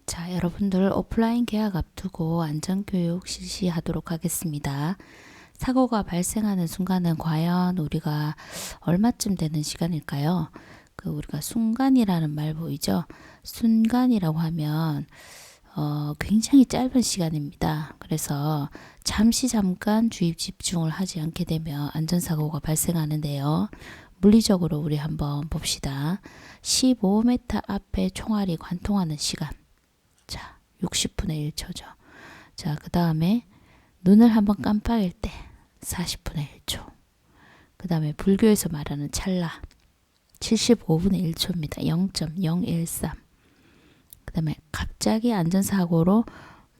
자, 여러분들 오프라인 개학 앞두고 안전교육 실시하도록 하겠습니다. 사고가 발생하는 순간은 과연 우리가 얼마쯤 되는 시간일까요? 우리가 순간이라는 말 보이죠? 순간이라고 하면 굉장히 짧은 시간입니다. 그래서 잠깐 주의 집중을 하지 않게 되면 안전사고가 발생하는데요. 물리적으로 우리 한번 봅시다. 15m 앞에 총알이 관통하는 시간. 자, 60분의 1초죠. 자, 그 다음에 눈을 한번 깜빡일 때 40분의 1초. 그 다음에 불교에서 말하는 찰나 75분의 1초입니다. 0.013. 그 다음에 갑자기 안전사고로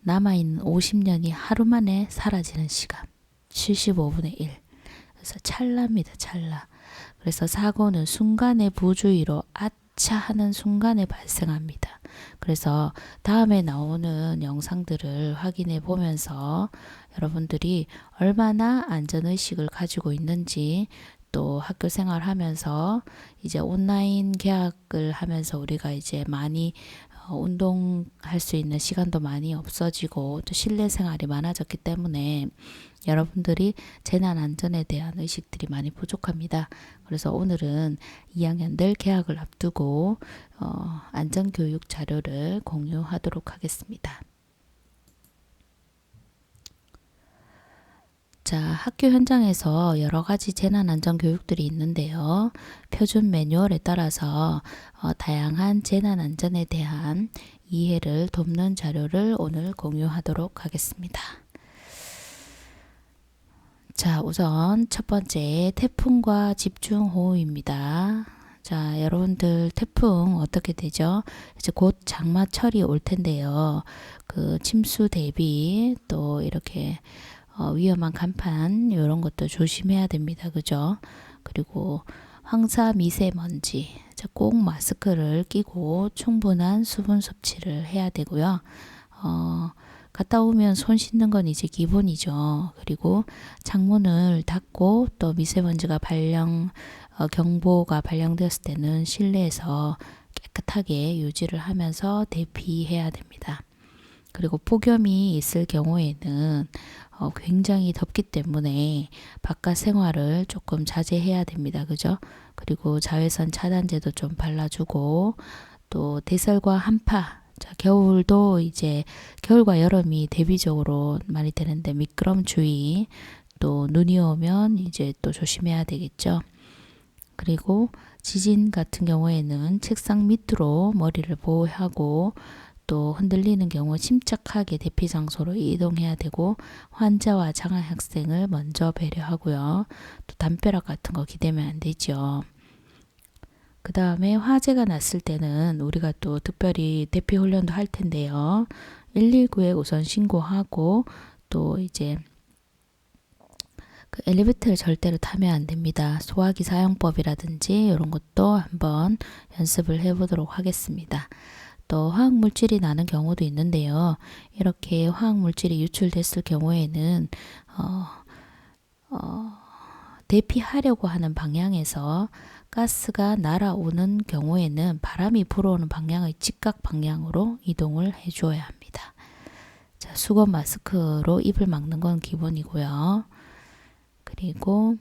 남아있는 50년이 하루 만에 사라지는 시간 75분의 1. 그래서 찰나입니다. 찰나. 그래서 사고는 순간의 부주의로 아차 하는 순간에 발생합니다. 그래서 다음에 나오는 영상들을 확인해 보면서 여러분들이 얼마나 안전의식을 가지고 있는지, 또 학교 생활하면서 이제 온라인 개학을 하면서 우리가 이제 많이 운동할 수 있는 시간도 많이 없어지고 또 실내 생활이 많아졌기 때문에 여러분들이 재난 안전에 대한 의식들이 많이 부족합니다. 그래서 오늘은 2학년들 개학을 앞두고 안전교육 자료를 공유하도록 하겠습니다. 자, 학교 현장에서 여러 가지 재난 안전 교육들이 있는데요. 표준 매뉴얼에 따라서 다양한 재난 안전에 대한 이해를 돕는 자료를 오늘 공유하도록 하겠습니다. 자, 우선 첫 번째 태풍과 집중호우입니다. 자, 여러분들 태풍 어떻게 되죠? 이제 곧 장마철이 올 텐데요. 침수 대비 또 이렇게 위험한 간판 이런 것도 조심해야 됩니다. 그죠? 그리고 황사 미세먼지, 자, 꼭 마스크를 끼고 충분한 수분 섭취를 해야 되고요. 갔다 오면 손 씻는 건 이제 기본이죠. 그리고 창문을 닫고 또 미세먼지가 경보가 발령되었을 때는 실내에서 깨끗하게 유지를 하면서 대피해야 됩니다. 그리고 폭염이 있을 경우에는 굉장히 덥기 때문에 바깥 생활을 조금 자제해야 됩니다. 그죠? 그리고 자외선 차단제도 좀 발라주고 또 대설과 한파. 자, 겨울도 이제 겨울과 여름이 대비적으로 많이 되는데 미끄럼 주의, 또 눈이 오면 이제 또 조심해야 되겠죠. 그리고 지진 같은 경우에는 책상 밑으로 머리를 보호하고 또 흔들리는 경우 침착하게 대피 장소로 이동해야 되고 환자와 장애 학생을 먼저 배려하고요. 또 담벼락 같은 거 기대면 안 되죠. 그 다음에 화재가 났을 때는 우리가 또 특별히 대피 훈련도 할 텐데요. 119에 우선 신고하고 또 이제 엘리베이터를 절대로 타면 안 됩니다. 소화기 사용법이라든지 이런 것도 한번 연습을 해보도록 하겠습니다. 또 화학물질이 나는 경우도 있는데요. 이렇게 화학물질이 유출됐을 경우에는 대피하려고 하는 방향에서 가스가 날아오는 경우에는 바람이 불어오는 방향의 직각 방향으로 이동을 해줘야 합니다. 자, 수건 마스크로 입을 막는 건 기본이고요. 그리고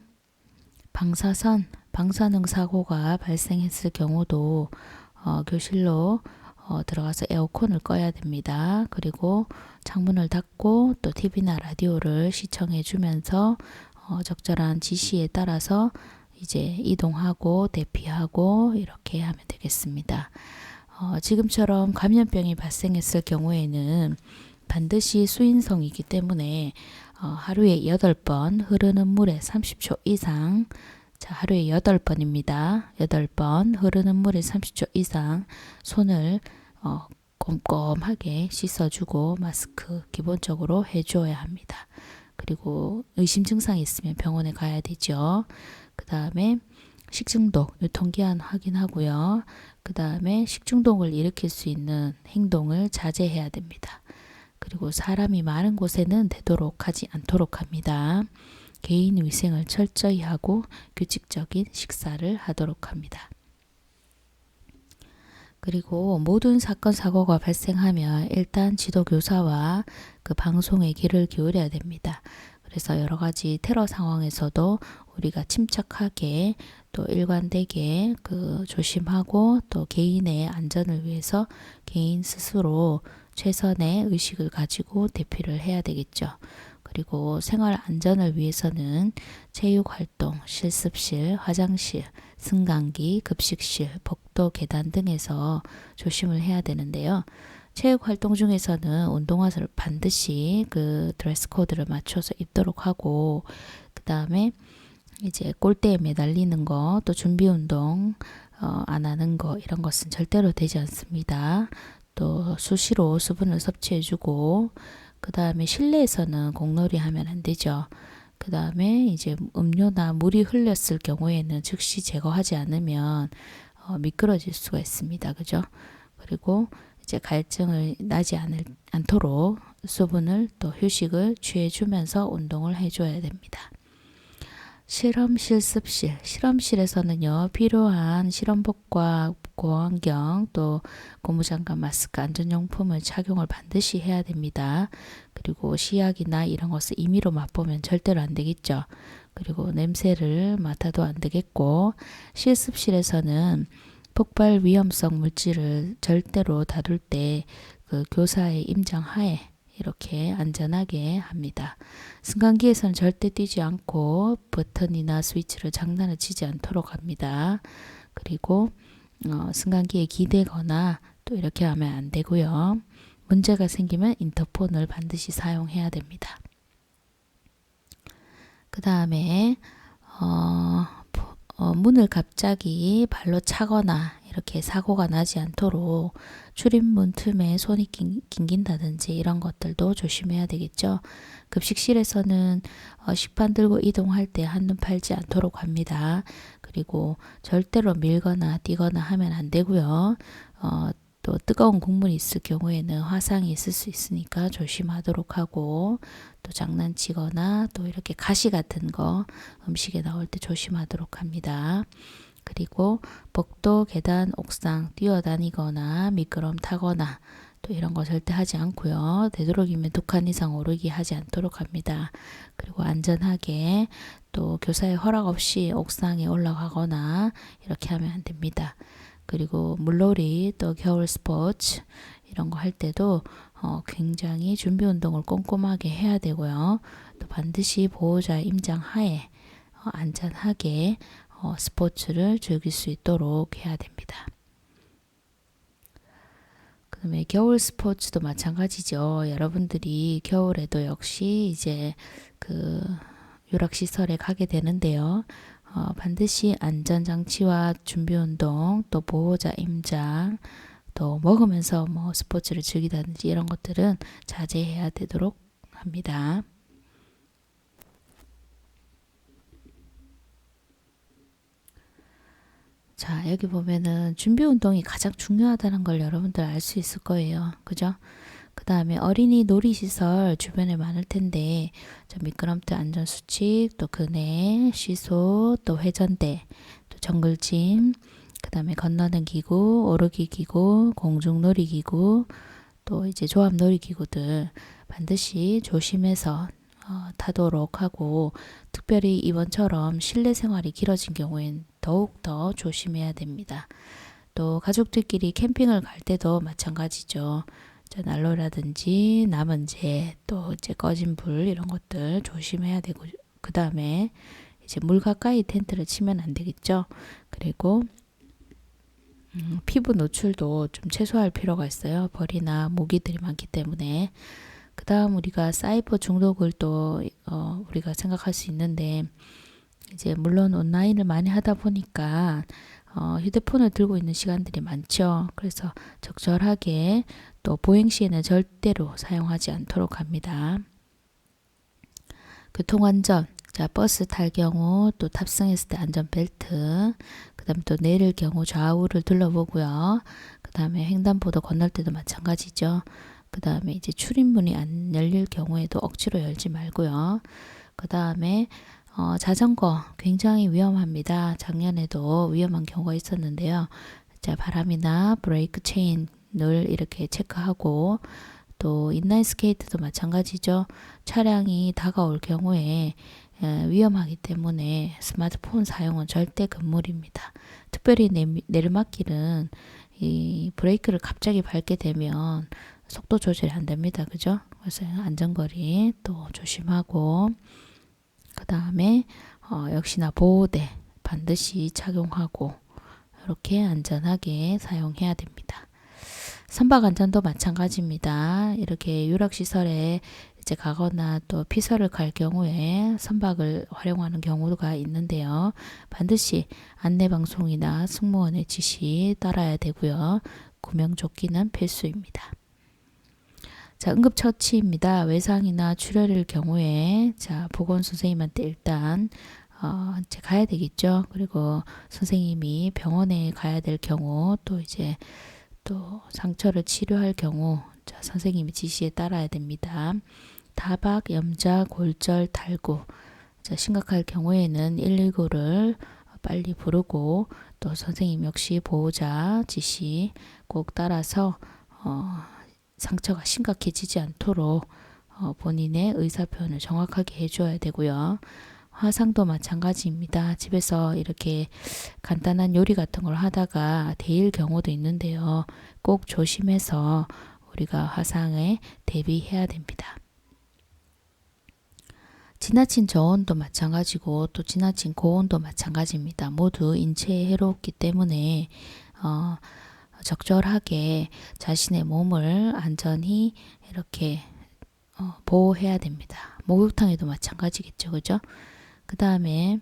방사능 사고가 발생했을 경우도 교실로 들어가서 에어컨을 꺼야 됩니다. 그리고 창문을 닫고 또 TV나 라디오를 시청해 주면서 적절한 지시에 따라서 이제 이동하고 대피하고 이렇게 하면 되겠습니다. 지금처럼 감염병이 발생했을 경우에는 반드시 수인성이기 때문에 하루에 8번 흐르는 물에 30초 이상, 자, 하루에 8번입니다. 8번 흐르는 물에 30초 이상 손을 꼼꼼하게 씻어주고 마스크 기본적으로 해줘야 합니다. 그리고 의심 증상이 있으면 병원에 가야 되죠. 그 다음에 식중독, 유통기한 확인하고요. 그 다음에 식중독을 일으킬 수 있는 행동을 자제해야 됩니다. 그리고 사람이 많은 곳에는 되도록 하지 않도록 합니다. 개인 위생을 철저히 하고 규칙적인 식사를 하도록 합니다. 그리고 모든 사건 사고가 발생하면 일단 지도교사와 그 방송에 귀를 기울여야 됩니다. 그래서 여러 가지 테러 상황에서도 우리가 침착하게 또 일관되게 그 조심하고 또 개인의 안전을 위해서 개인 스스로 최선의 의식을 가지고 대피를 해야 되겠죠. 그리고 생활 안전을 위해서는 체육활동, 실습실, 화장실, 승강기, 급식실, 복도 계단 등에서 조심을 해야 되는데요. 체육 활동 중에서는 운동화를 반드시 그 드레스 코드를 맞춰서 입도록 하고, 그 다음에 이제 골대에 매달리는 거, 또 준비 운동 안 하는 거, 이런 것은 절대로 되지 않습니다. 또 수시로 수분을 섭취해주고, 그 다음에 실내에서는 공놀이 하면 안 되죠. 그 다음에 이제 음료나 물이 흘렸을 경우에는 즉시 제거하지 않으면 미끄러질 수가 있습니다. 그죠? 그리고 이제 갈증을 나지 않도록 수분을 또 휴식을 취해주면서 운동을 해줘야 됩니다. 실험 실습실, 실험실에서는요, 필요한 실험복과 고안경, 또 고무장갑, 마스크, 안전용품을 착용을 반드시 해야 됩니다. 그리고 시약이나 이런 것을 임의로 맛보면 절대로 안 되겠죠. 그리고 냄새를 맡아도 안 되겠고, 실습실에서는 폭발 위험성 물질을 절대로 다룰 때 그 교사의 임장 하에 이렇게 안전하게 합니다. 승강기에서는 절대 뛰지 않고 버튼이나 스위치를 장난을 치지 않도록 합니다. 그리고 승강기에 기대거나 또 이렇게 하면 안 되고요. 문제가 생기면 인터폰을 반드시 사용해야 됩니다. 그 다음에 문을 갑자기 발로 차거나 이렇게 사고가 나지 않도록 출입문 틈에 손이 낑긴다든지 이런 것들도 조심해야 되겠죠. 급식실에서는 식판 들고 이동할 때 한눈 팔지 않도록 합니다. 그리고 절대로 밀거나 뛰거나 하면 안 되고요. 또 뜨거운 국물이 있을 경우에는 화상이 있을 수 있으니까 조심하도록 하고, 또 장난치거나 또 이렇게 가시 같은 거 음식에 나올 때 조심하도록 합니다. 그리고 복도, 계단, 옥상 뛰어다니거나 미끄럼 타거나 또 이런 거 절대 하지 않고요. 되도록이면 2칸 이상 오르기 하지 않도록 합니다. 그리고 안전하게 또 교사의 허락 없이 옥상에 올라가거나 이렇게 하면 안 됩니다. 그리고 물놀이 또 겨울 스포츠 이런 거 할 때도 굉장히 준비 운동을 꼼꼼하게 해야 되고요. 또 반드시 보호자의 임장 하에 안전하게 스포츠를 즐길 수 있도록 해야 됩니다. 그 다음에 겨울 스포츠도 마찬가지죠. 여러분들이 겨울에도 역시 이제 그 유락시설에 가게 되는데요. 반드시 안전장치와 준비운동, 또 보호자 임장, 또 먹으면서 뭐 스포츠를 즐기다든지 이런 것들은 자제해야 되도록 합니다. 자, 여기 보면은 준비운동이 가장 중요하다는 걸 여러분들 알 수 있을 거예요. 그죠? 그 다음에 어린이 놀이시설 주변에 많을 텐데, 미끄럼틀 안전수칙, 또 그네, 시소, 또 회전대, 또 정글짐, 그 다음에 건너는 기구, 오르기 기구, 공중놀이기구, 또 이제 조합 놀이기구들 반드시 조심해서 타도록 하고, 특별히 이번처럼 실내 생활이 길어진 경우엔 더욱 더 조심해야 됩니다. 또 가족들끼리 캠핑을 갈 때도 마찬가지죠. 난로라든지 남은 또 이제 꺼진 불 이런 것들 조심해야 되고, 그 다음에 이제 물 가까이 텐트를 치면 안 되겠죠. 그리고 피부 노출도 좀 최소화할 필요가 있어요. 벌이나 모기들이 많기 때문에. 그 다음 우리가 사이버 중독을 또 우리가 생각할 수 있는데, 이제 물론 온라인을 많이 하다 보니까 휴대폰을 들고 있는 시간들이 많죠. 그래서 적절하게 또 보행 시에는 절대로 사용하지 않도록 합니다. 교통안전, 자, 버스 탈 경우 또 탑승했을 때 안전벨트, 그 다음에 또 내릴 경우 좌우를 둘러보고요. 그 다음에 횡단보도 건널 때도 마찬가지죠. 그 다음에 이제 출입문이 안 열릴 경우에도 억지로 열지 말고요. 그 다음에 자전거 굉장히 위험합니다. 작년에도 위험한 경우가 있었는데요. 자, 바람이나 브레이크 체인을 이렇게 체크하고, 또 인라인 스케이트도 마찬가지죠. 차량이 다가올 경우에 위험하기 때문에 스마트폰 사용은 절대 금물입니다. 특별히 내리막길은 이 브레이크를 갑자기 밟게 되면 속도 조절이 안 됩니다. 그죠? 그래서 안전거리 또 조심하고, 그 다음에 역시나 보호대 반드시 착용하고 이렇게 안전하게 사용해야 됩니다. 선박 안전도 마찬가지입니다. 이렇게 유락시설에 이제 가거나 또 피서를 갈 경우에 선박을 활용하는 경우가 있는데요. 반드시 안내방송이나 승무원의 지시 따라야 되고요. 구명조끼는 필수입니다. 자, 응급처치입니다. 외상이나 출혈일 경우에 자, 보건선생님한테 일단 이제 가야 되겠죠. 그리고 선생님이 병원에 가야 될 경우, 또 이제 또 상처를 치료할 경우, 자, 선생님의 지시에 따라야 됩니다. 타박, 염자, 골절, 탈구. 자, 심각할 경우에는 119를 빨리 부르고, 또 선생님 역시 보호자 지시 꼭 따라서 상처가 심각해지지 않도록 본인의 의사표현을 정확하게 해줘야 되고요. 화상도 마찬가지입니다. 집에서 이렇게 간단한 요리 같은 걸 하다가 데일 경우도 있는데요. 꼭 조심해서 우리가 화상에 대비해야 됩니다. 지나친 저온도 마찬가지고 또 지나친 고온도 마찬가지입니다. 모두 인체에 해롭기 때문에 적절하게 자신의 몸을 안전히 이렇게 보호해야 됩니다. 목욕탕에도 마찬가지겠죠. 그죠? 그 다음에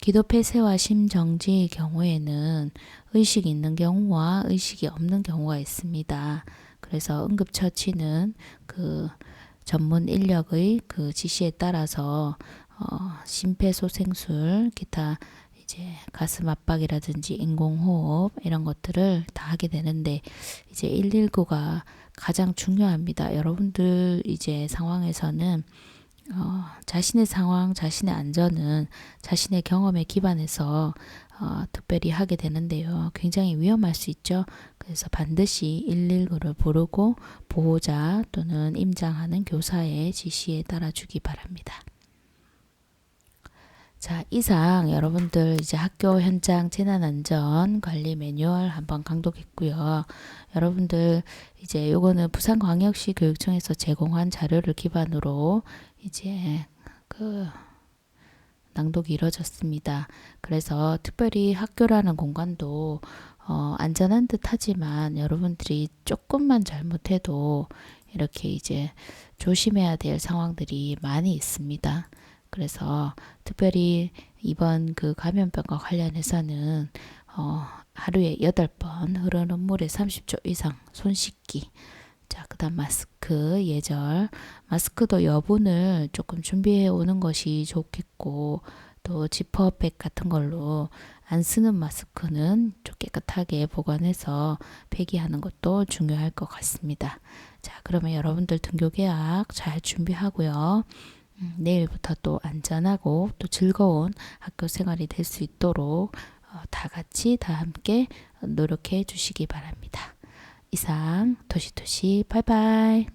기도 폐쇄와 심정지의 경우에는 의식이 있는 경우와 의식이 없는 경우가 있습니다. 그래서 응급처치는 그 전문 인력의 그 지시에 따라서 심폐소생술, 기타 이제 가슴 압박이라든지 인공호흡 이런 것들을 다 하게 되는데, 이제 119가 가장 중요합니다. 여러분들 이제 상황에서는 자신의 상황, 자신의 안전은 자신의 경험에 기반해서 특별히 하게 되는데요. 굉장히 위험할 수 있죠. 그래서 반드시 119를 부르고 보호자 또는 임장하는 교사의 지시에 따라주기 바랍니다. 자, 이상 여러분들 이제 학교 현장 재난안전 관리 매뉴얼 한번 강독했고요. 여러분들 이제 요거는 부산광역시 교육청에서 제공한 자료를 기반으로 이제 그 낭독이 이루어졌습니다. 그래서 특별히 학교라는 공간도 안전한 듯 하지만 여러분들이 조금만 잘못해도 이렇게 이제 조심해야 될 상황들이 많이 있습니다. 그래서 특별히 이번 그 감염병과 관련해서는 하루에 8번 흐르는 물에 30초 이상 손 씻기. 자, 그 다음 마스크 예절. 마스크도 여분을 조금 준비해 오는 것이 좋겠고, 또 지퍼백 같은 걸로 안 쓰는 마스크는 좀 깨끗하게 보관해서 폐기하는 것도 중요할 것 같습니다. 자, 그러면 여러분들 등교 개학 잘 준비하고요. 내일부터 또 안전하고 또 즐거운 학교 생활이 될 수 있도록 다 같이 다 함께 노력해 주시기 바랍니다. 이상 도시도시 바이바이.